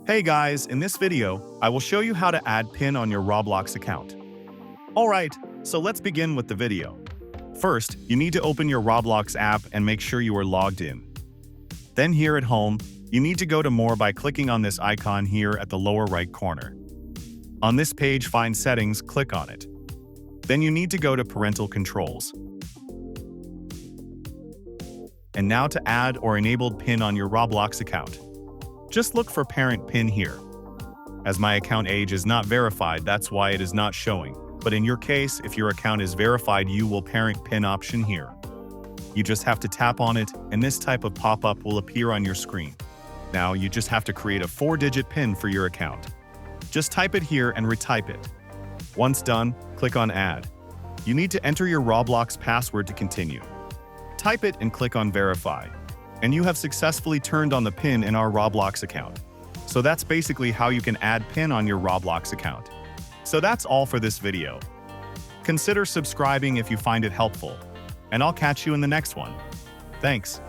Hey guys, in this video, I will show you how to add PIN on your Roblox account. Alright, so let's begin with the video. First, you need to open your Roblox app and make sure you are logged in. Then here at home, you need to go to More by clicking on this icon here at the lower right corner. On this page, find Settings, click on it. Then you need to go to Parental Controls. And now to add or enabled PIN on your Roblox account. Just look for Parent PIN here. As my account age is not verified, that's why it is not showing. But in your case, if your account is verified, you will Parent PIN option here. You just have to tap on it, and this type of pop-up will appear on your screen. Now, you just have to create a 4-digit PIN for your account. Just type it here and retype it. Once done, click on Add. You need to enter your Roblox password to continue. Type it and click on Verify. And you have successfully turned on the PIN in our Roblox account. So that's basically how you can add PIN on your Roblox account. So that's all for this video. Consider subscribing if you find it helpful. And I'll catch you in the next one. Thanks.